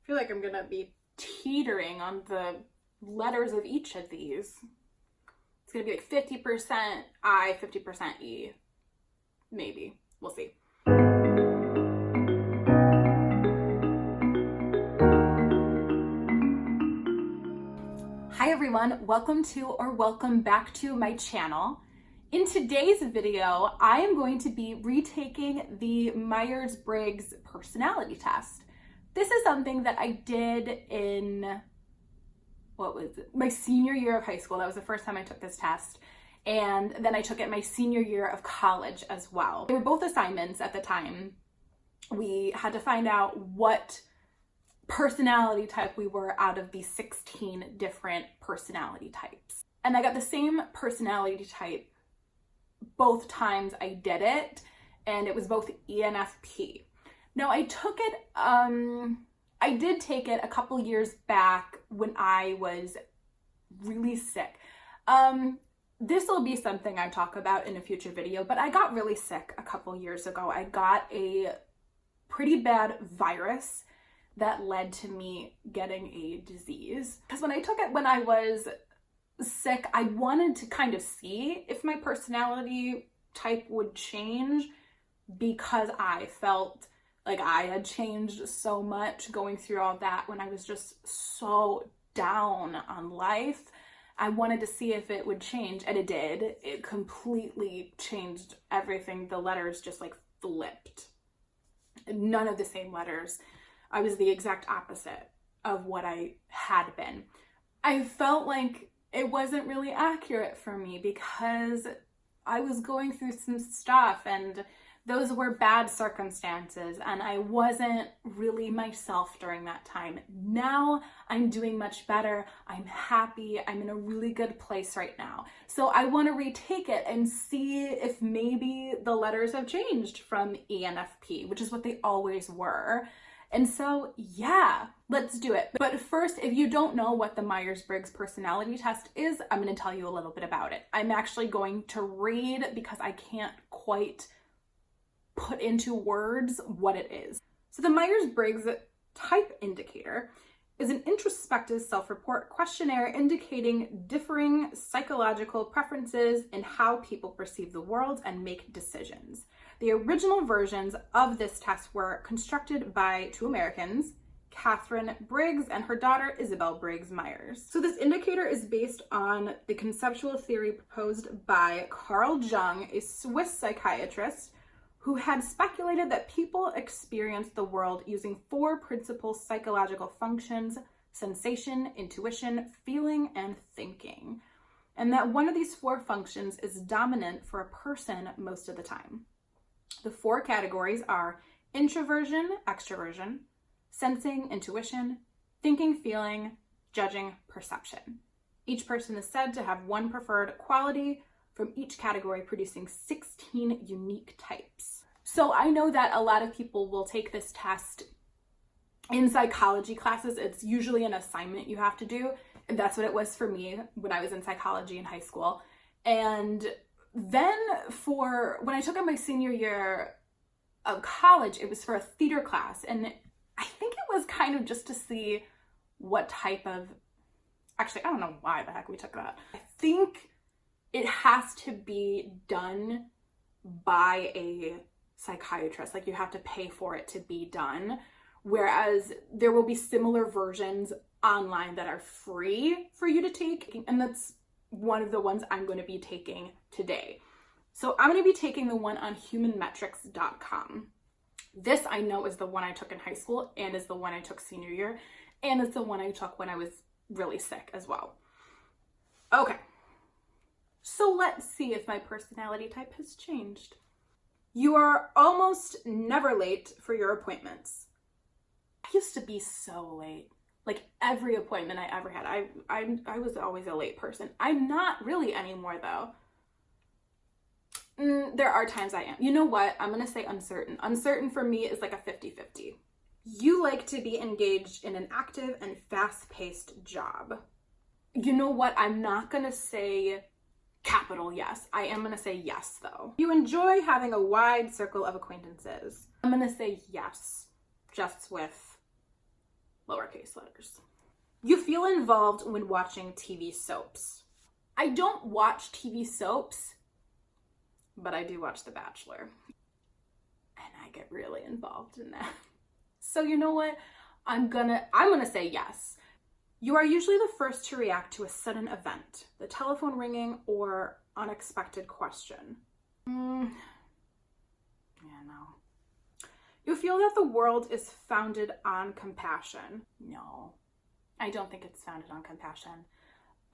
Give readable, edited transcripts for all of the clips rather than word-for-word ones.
I feel like I'm gonna be teetering on the letters of each of these. It's gonna be like 50% I, 50% E. Maybe. We'll see. Hi everyone, welcome to or welcome back to my channel. In today's video, I am going to be retaking the Myers-Briggs personality test. This is something that I did in, my senior year of high school. That was the first time I took this test. And then I took it my senior year of college as well. They were both assignments at the time. We had to find out what personality type we were out of the 16 different personality types. And I got the same personality type both times I did it, and it was both ENFP. Now I took it, I did take it a couple years back when I was really sick. This will be something I talk about in a future video, but I got really sick a couple years ago. I got a pretty bad virus that led to me getting a disease. Because when I took it when I was sick, I wanted to kind of see if my personality type would change, because I felt like I had changed so much going through all that when I was just so down on life. I wanted to see if it would change, and it did. It completely changed everything. The letters just like flipped. None of the same letters. I was the exact opposite of what I had been. I felt like it wasn't really accurate for me because I was going through some stuff, and those were bad circumstances, and I wasn't really myself during that time. Now I'm doing much better. I'm happy. I'm in a really good place right now. So I want to retake it and see if maybe the letters have changed from ENFP, which is what they always were. And so, yeah, let's do it. But first, if you don't know what the Myers-Briggs personality test is, I'm going to tell you a little bit about it. I'm actually going to read because I can't quite put into words what it is. So the Myers-Briggs Type Indicator is an introspective self-report questionnaire indicating differing psychological preferences in how people perceive the world and make decisions. The original versions of this test were constructed by two Americans, Catherine Briggs and her daughter Isabel Briggs Myers. So this indicator is based on the conceptual theory proposed by Carl Jung, a Swiss psychiatrist, who had speculated that people experience the world using four principal psychological functions: sensation, intuition, feeling, and thinking. And that one of these four functions is dominant for a person most of the time. The four categories are introversion, extroversion, sensing, intuition, thinking, feeling, judging, perception. Each person is said to have one preferred quality from each category, producing 16 unique types. So I know that a lot of people will take this test in psychology classes. It's usually an assignment you have to do. And that's what it was for me when I was in psychology in high school. And then when I took it my senior year of college, it was for a theater class. And I think it was kind of just to see what type of, actually, I don't know why the heck we took that. I think it has to be done by a psychiatrist. Like, you have to pay for it to be done. Whereas there will be similar versions online that are free for you to take. And that's one of the ones I'm going to be taking today. So I'm going to be taking the one on humanmetrics.com. This I know is the one I took in high school, and is the one I took senior year, and it's the one I took when I was really sick as well. Okay. So let's see if my personality type has changed. You are almost never late for your appointments. I used to be so late. Like, every appointment I ever had, I was always a late person. I'm not really anymore, though. There are times I am. You know what? I'm going to say uncertain. Uncertain for me is like a 50-50. You like to be engaged in an active and fast-paced job. You know what? I'm not going to say capital yes. I am going to say yes, though. You enjoy having a wide circle of acquaintances. I'm going to say yes, just with lowercase letters. You feel involved when watching TV soaps. I don't watch TV soaps, but I do watch The Bachelor. And I get really involved in that. So you know what? I'm gonna say yes. You are usually the first to react to a sudden event, the telephone ringing or unexpected question. Yeah, no. You feel that the world is founded on compassion. No, I don't think it's founded on compassion.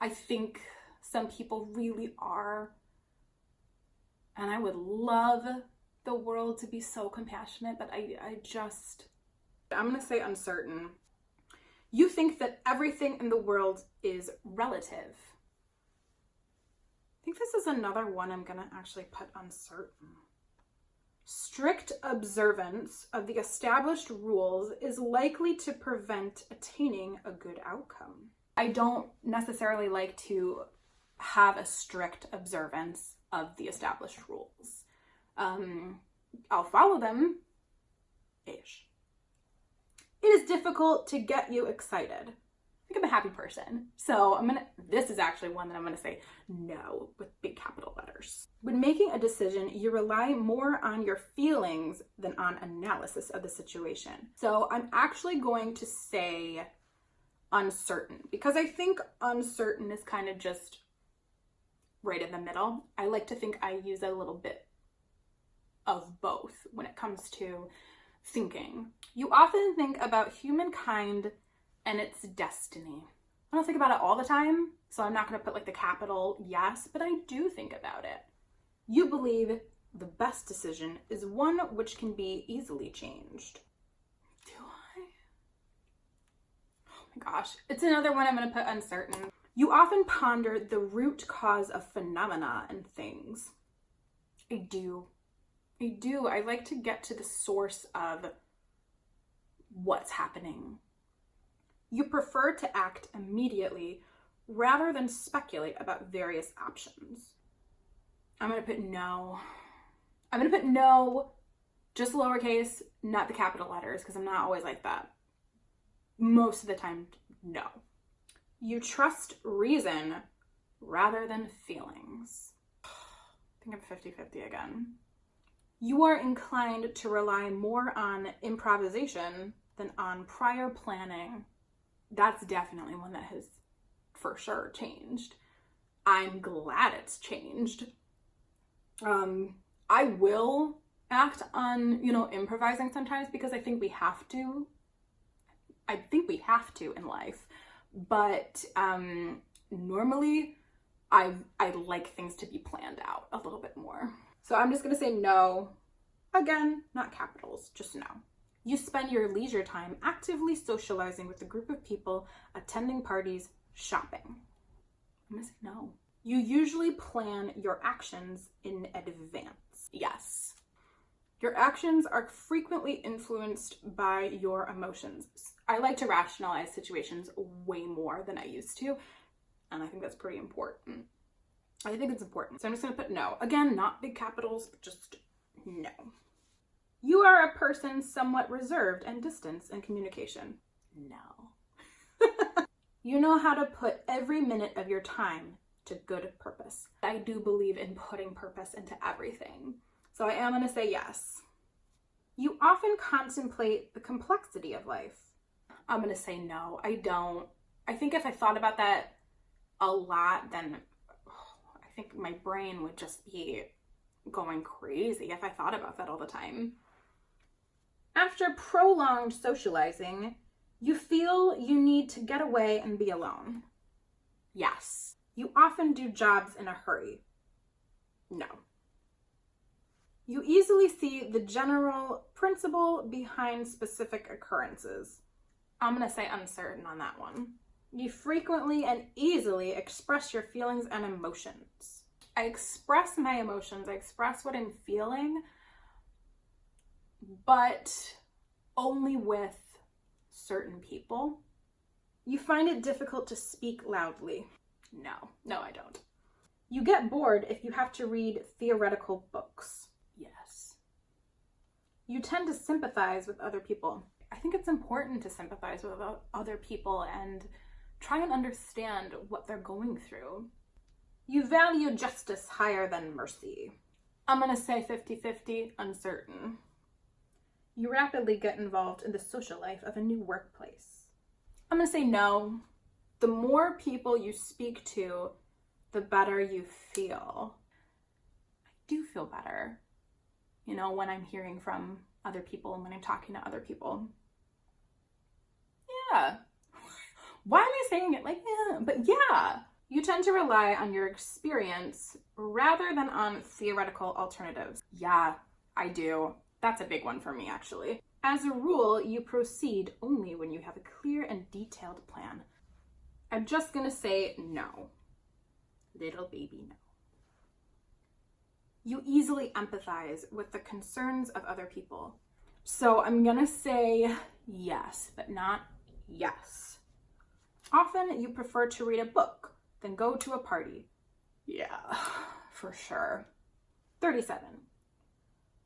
I think some people really are. And I would love the world to be so compassionate, but I'm gonna say uncertain. You think that everything in the world is relative. I think this is another one I'm gonna actually put uncertain. Strict observance of the established rules is likely to prevent attaining a good outcome. I don't necessarily like to have a strict observance of the established rules. I'll follow them, ish. It is difficult to get you excited. I think I'm a happy person. So this is actually one that I'm gonna say no with big capital letters. When making a decision, you rely more on your feelings than on analysis of the situation. So I'm actually going to say uncertain, because I think uncertain is kind of just right in the middle. I like to think I use a little bit of both when it comes to thinking. You often think about humankind and its destiny. I don't think about it all the time, so I'm not going to put like the capital yes, but I do think about it. You believe the best decision is one which can be easily changed. Do I? Oh my gosh. It's another one I'm going to put uncertain. You often ponder the root cause of phenomena and things. I do. I like to get to the source of what's happening. You prefer to act immediately rather than speculate about various options. I'm going to put no. I'm going to put no, just lowercase, not the capital letters, because I'm not always like that. Most of the time, no. You trust reason rather than feelings. I think I'm 50-50 again. You are inclined to rely more on improvisation than on prior planning. That's definitely one that has for sure changed. I'm glad it's changed. I will act on, improvising sometimes because I think we have to. I think we have to in life. But normally I like things to be planned out a little bit more. So I'm just going to say no. Again, not capitals, just no. You spend your leisure time actively socializing with a group of people, attending parties, shopping. I'm going to say no. You usually plan your actions in advance. Yes. Your actions are frequently influenced by your emotions. I like to rationalize situations way more than I used to, and I think that's pretty important. I think it's important. So I'm just going to put no. Again, not big capitals, but just no. You are a person somewhat reserved and distant in communication. No. You know how to put every minute of your time to good purpose. I do believe in putting purpose into everything. So I am going to say yes. You often contemplate the complexity of life. I'm going to say no. I don't. I think if I thought about that a lot, then I think my brain would just be going crazy if I thought about that all the time. After prolonged socializing, you feel you need to get away and be alone. Yes. You often do jobs in a hurry. No. You easily see the general principle behind specific occurrences. I'm going to say uncertain on that one. You frequently and easily express your feelings and emotions. I express my emotions. I express what I'm feeling, but only with certain people. You find it difficult to speak loudly. No, I don't. You get bored if you have to read theoretical books. Yes. You tend to sympathize with other people. I think it's important to sympathize with other people and try and understand what they're going through. You value justice higher than mercy. I'm gonna say 50-50, uncertain. You rapidly get involved in the social life of a new workplace. I'm gonna say no. The more people you speak to, the better you feel. I do feel better, when I'm hearing from other people and when I'm talking to other people. Yeah. Why am I saying it like, yeah? But yeah. You tend to rely on your experience rather than on theoretical alternatives. Yeah, I do. That's a big one for me, actually. As a rule, you proceed only when you have a clear and detailed plan. I'm just gonna say no. Little baby no. You easily empathize with the concerns of other people. So I'm gonna say yes, but not yes. Often you prefer to read a book than go to a party. Yeah, for sure. 37.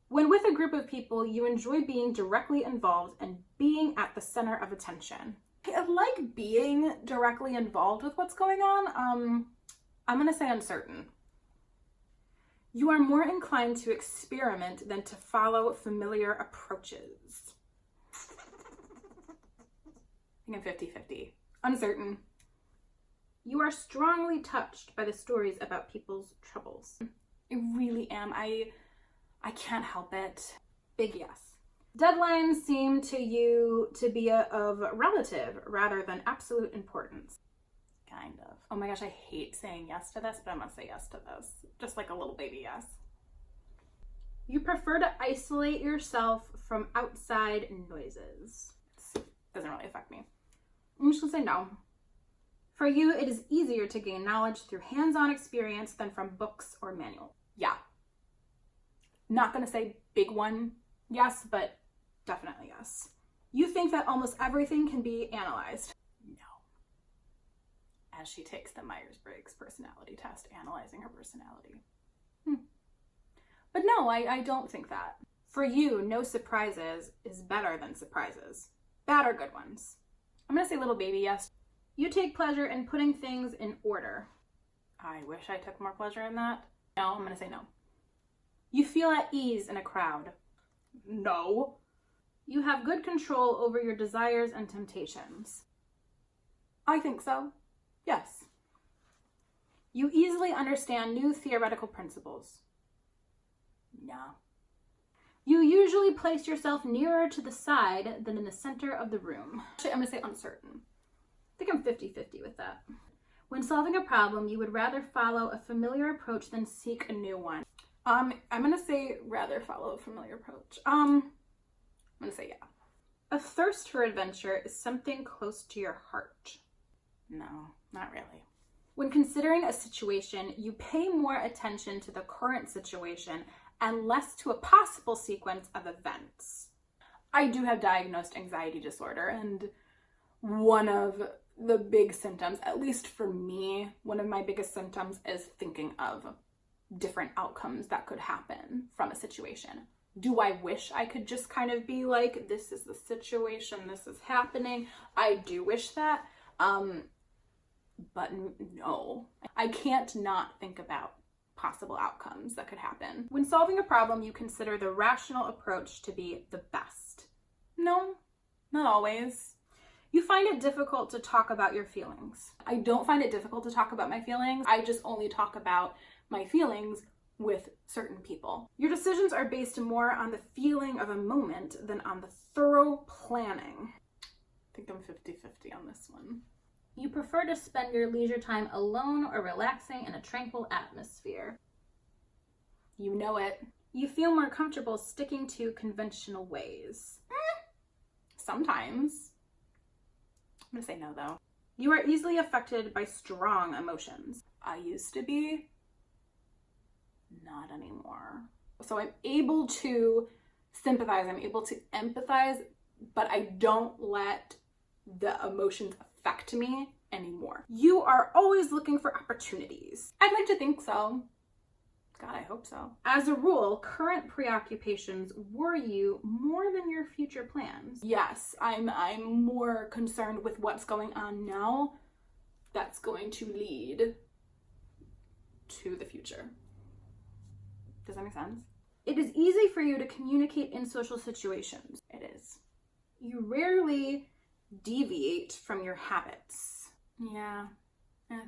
When with a group of people, you enjoy being directly involved and being at the center of attention. I like being directly involved with what's going on. I'm gonna say uncertain. You are more inclined to experiment than to follow familiar approaches. I think I'm 50-50. Uncertain. You are strongly touched by the stories about people's troubles. I really am. I can't help it. Big yes. Deadlines seem to you to be of relative rather than absolute importance. Kind of. Oh my gosh, I hate saying yes to this, but I'm gonna say yes to this. Just like a little baby yes. You prefer to isolate yourself from outside noises. Doesn't really affect me. I'm just gonna say no. For you, it is easier to gain knowledge through hands-on experience than from books or manuals. Yeah. Not gonna say big one yes, but definitely yes. You think that almost everything can be analyzed. No. As she takes the Myers-Briggs personality test, analyzing her personality. But no, I don't think that. For you, no surprises is better than surprises. Bad or good ones. I'm gonna say little baby yes. You take pleasure in putting things in order. I wish I took more pleasure in that. No, I'm gonna say no. You feel at ease in a crowd. No. You have good control over your desires and temptations. I think so. Yes. You easily understand new theoretical principles. No. You usually place yourself nearer to the side than in the center of the room. Actually, I'm gonna say uncertain. I think I'm 50-50 with that. When solving a problem, you would rather follow a familiar approach than seek a new one. I'm gonna say rather follow a familiar approach. I'm gonna say yeah. A thirst for adventure is something close to your heart. No, not really. When considering a situation, you pay more attention to the current situation and less to a possible sequence of events. I do have diagnosed anxiety disorder, and one of the big symptoms, at least for me, one of my biggest symptoms is thinking of different outcomes that could happen from a situation. Do I wish I could just kind of be like, this is the situation, this is happening? I do wish that, but no. I can't not think about possible outcomes that could happen. When solving a problem, you consider the rational approach to be the best. No, not always. You find it difficult to talk about your feelings. I don't find it difficult to talk about my feelings. I just only talk about my feelings with certain people. Your decisions are based more on the feeling of a moment than on the thorough planning. I think I'm 50-50 on this one. You prefer to spend your leisure time alone or relaxing in a tranquil atmosphere. You know it. You feel more comfortable sticking to conventional ways. Sometimes. I'm gonna say no though. You are easily affected by strong emotions. I used to be. Not anymore. So I'm able to sympathize, I'm able to empathize, but I don't let the emotions affect me anymore. You are always looking for opportunities. I'd like to think so. God, I hope so. As a rule, current preoccupations worry you more than your future plans. Yes, I'm more concerned with what's going on now that's going to lead to the future. Does that make sense? It is easy for you to communicate in social situations. It is. You rarely deviate from your habits. Yeah, yeah.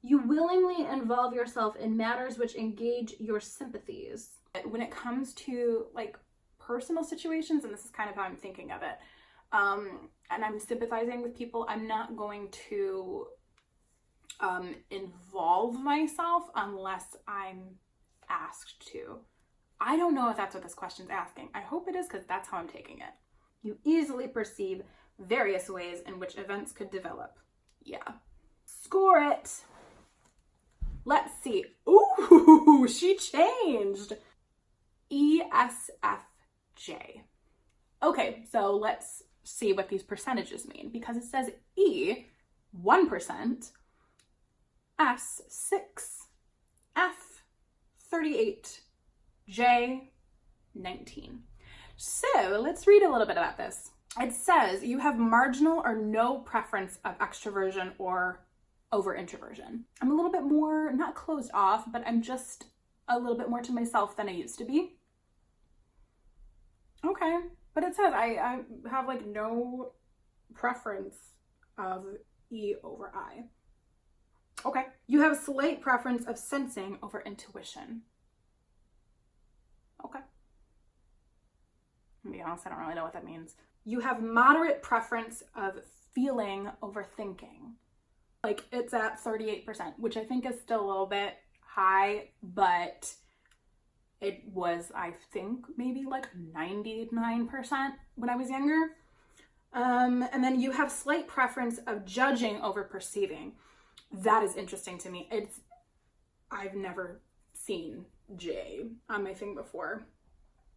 You willingly involve yourself in matters which engage your sympathies. When it comes to like personal situations, and this is kind of how I'm thinking of it, and I'm sympathizing with people, I'm not going to involve myself unless I'm asked to. I don't know if that's what this question's asking. I hope it is, because that's how I'm taking it. You easily perceive various ways in which events could develop. Yeah. Score it. Let's see. Ooh, she changed. ESFJ. Okay, so let's see what these percentages mean, because it says E, 1%, S, 6, F, 38, J, 19. So let's read a little bit about this. It says you have marginal or no preference of extroversion or over introversion. I'm a little bit more, not closed off, but I'm just a little bit more to myself than I used to be. Okay, but it says I have like no preference of E over I. Okay. You have a slight preference of sensing over intuition. Okay. To be honest, I don't really know what that means. You have moderate preference of feeling over thinking. Like, it's at 38%, which I think is still a little bit high, but it was, I think, maybe like 99% when I was younger. And then you have slight preference of judging over perceiving. That is interesting to me. I've never seen J on my thing before.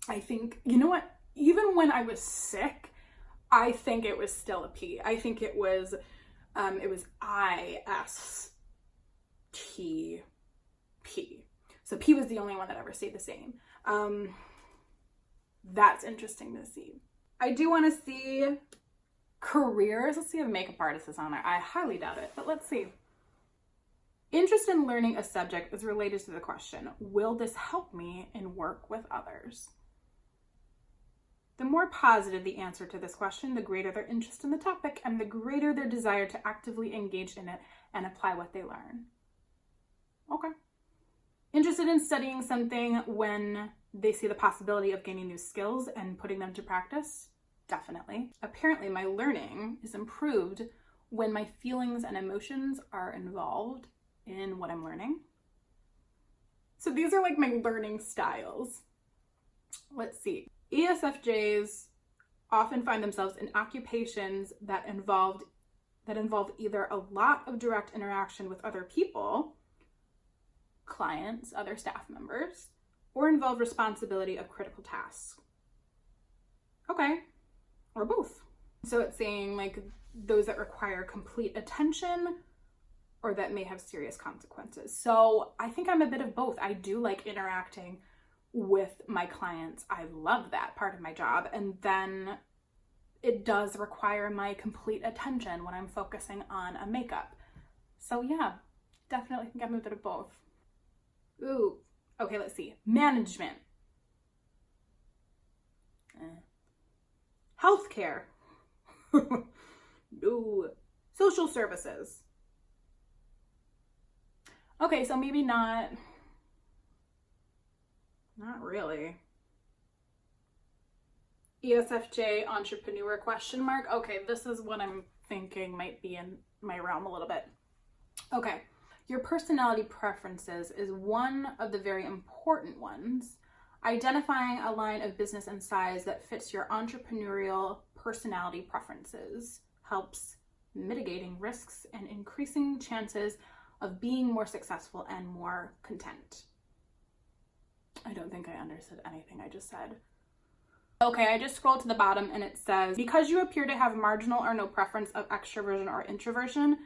I think, you know what? Even when I was sick, I think it was still a P. I think it was ISTP. So P was the only one that ever stayed the same. That's interesting to see. I do want to see careers. Let's see if makeup artist is on there. I highly doubt it, but let's see. Interest in learning a subject is related to the question, will this help me in work with others? The more positive the answer to this question, the greater their interest in the topic and the greater their desire to actively engage in it and apply what they learn. Okay. Interested in studying something when they see the possibility of gaining new skills and putting them to practice? Definitely. Apparently, my learning is improved when my feelings and emotions are involved in what I'm learning. So these are like my learning styles. Let's see. ESFJs often find themselves in occupations that involve either a lot of direct interaction with other people, clients, other staff members, or involve responsibility of critical tasks. Okay, or both. So it's saying like those that require complete attention or that may have serious consequences. So I think I'm a bit of both. I do like interacting with my clients. I love that part of my job. And then it does require my complete attention when I'm focusing on a makeup. So yeah, definitely think I'm a bit of both. Ooh, okay, let's see. Management. Healthcare. No. Social services. Okay, so maybe not really. ESFJ entrepreneur question mark. Okay, this is what I'm thinking might be in my realm a little bit. Okay, your personality preferences is one of the very important ones. Identifying a line of business and size that fits your entrepreneurial personality preferences helps mitigating risks and increasing chances of being more successful and more content. I don't think I understood anything I just said. Okay, I just scrolled to the bottom and it says, because you appear to have marginal or no preference of extroversion or introversion,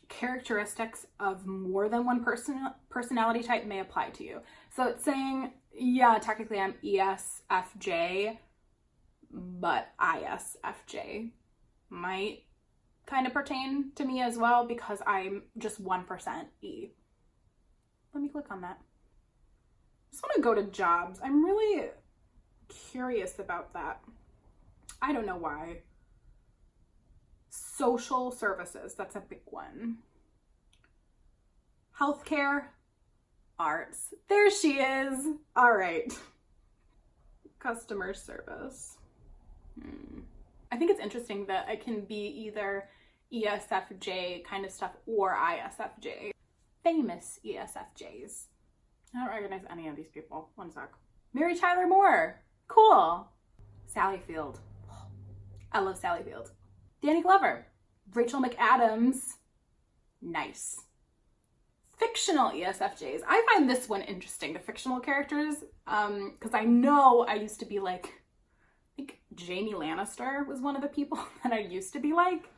characteristics of more than one personality type may apply to you. So it's saying, yeah, technically I'm ESFJ, but ISFJ might kind of pertain to me as well because I'm just 1% E. Let me click on that. I just want to go to jobs. I'm really curious about that. I don't know why. Social services, that's a big one. Healthcare, arts. There she is. All right. Customer service. I think it's interesting that it can be either ESFJ kind of stuff or ISFJ. Famous ESFJs. I don't recognize any of these people. One sec. Mary Tyler Moore. Cool. Sally Field. I love Sally Field. Danny Glover. Rachel McAdams. Nice. Fictional ESFJs. I find this one interesting, the fictional characters, because I know I used to be like, I think Jaime Lannister was one of the people that I used to be like.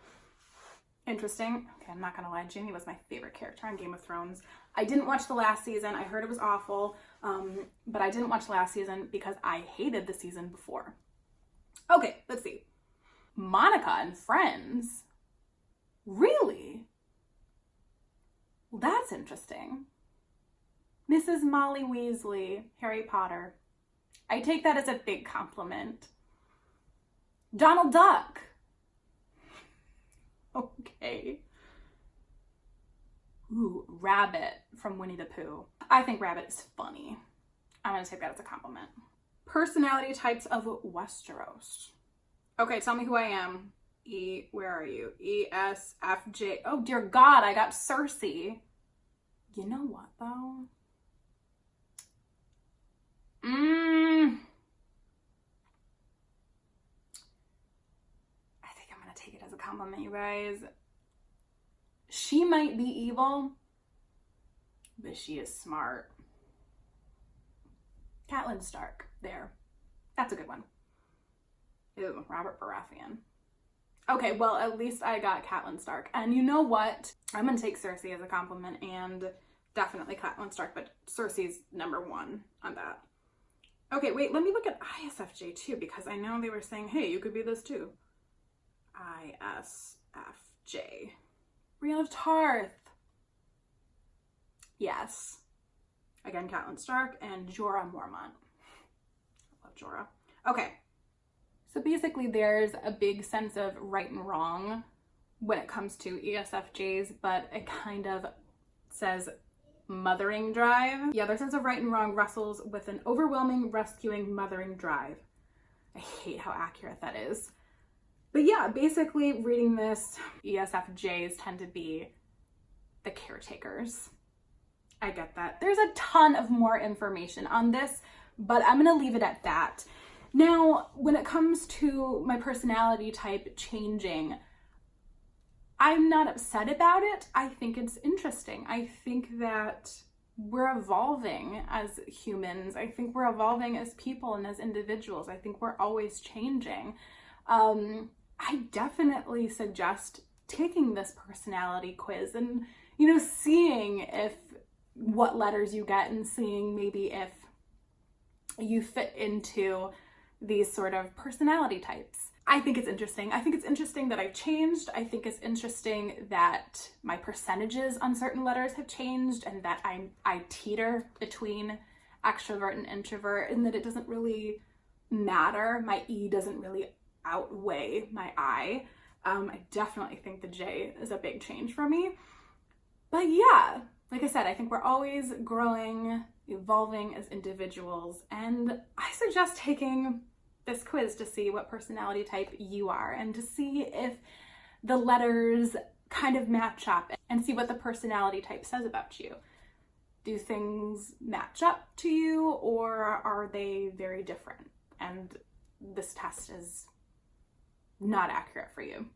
Interesting. Okay, I'm not gonna lie, Jaime was my favorite character on Game of Thrones. I didn't watch the last season. I heard it was awful, but I didn't watch the last season because I hated the season before. Okay, let's see. Monica and Friends. Really? Well, that's interesting. Mrs. Molly Weasley, Harry Potter. I take that as a big compliment. Donald Duck. Okay. Ooh, Rabbit from Winnie the Pooh. I think Rabbit is funny. I'm gonna take that as a compliment. Personality types of Westeros. Okay, tell me who I am. Where are you? ESFJ. Oh dear God, I got Cersei. You know what though? I think I'm gonna take it as a compliment, you guys. She might be evil, but she is smart. Catelyn Stark. There. That's a good one. Ew, Robert Baratheon. Okay, well, at least I got Catelyn Stark. And you know what? I'm gonna take Cersei as a compliment and definitely Catelyn Stark, but Cersei's number one on that. Okay, wait, let me look at ISFJ too, because I know they were saying, hey, you could be this too. ISFJ. Brienne of Tarth. Yes. Again, Catelyn Stark and Jorah Mormont. I love Jorah. Okay. So basically there's a big sense of right and wrong when it comes to ESFJs, but it kind of says mothering drive. Yeah, their sense of right and wrong wrestles with an overwhelming, rescuing, mothering drive. I hate how accurate that is. But yeah, basically reading this, ESFJs tend to be the caretakers. I get that. There's a ton of more information on this, but I'm gonna leave it at that. Now, when it comes to my personality type changing, I'm not upset about it. I think it's interesting. I think that we're evolving as humans. I think we're evolving as people and as individuals. I think we're always changing. I definitely suggest taking this personality quiz and, you know, seeing if what letters you get and seeing maybe if you fit into these sort of personality types. I think it's interesting. I think it's interesting that I've changed. I think it's interesting that my percentages on certain letters have changed and that I teeter between extrovert and introvert and that it doesn't really matter. My E doesn't really outweigh my I. I definitely think the J is a big change for me. But yeah, like I said, I think we're always growing, evolving as individuals, and I suggest taking this quiz to see what personality type you are and to see if the letters kind of match up and see what the personality type says about you. Do things match up to you or are they very different? And this test is not accurate for you.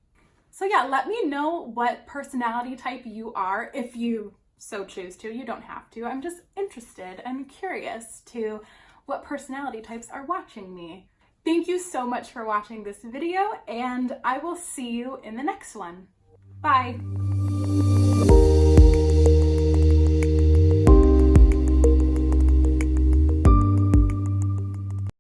So yeah, let me know what personality type you are if you so choose to. You don't have to. I'm just interested and curious to what personality types are watching me. Thank you so much for watching this video, and I will see you in the next one. Bye. you.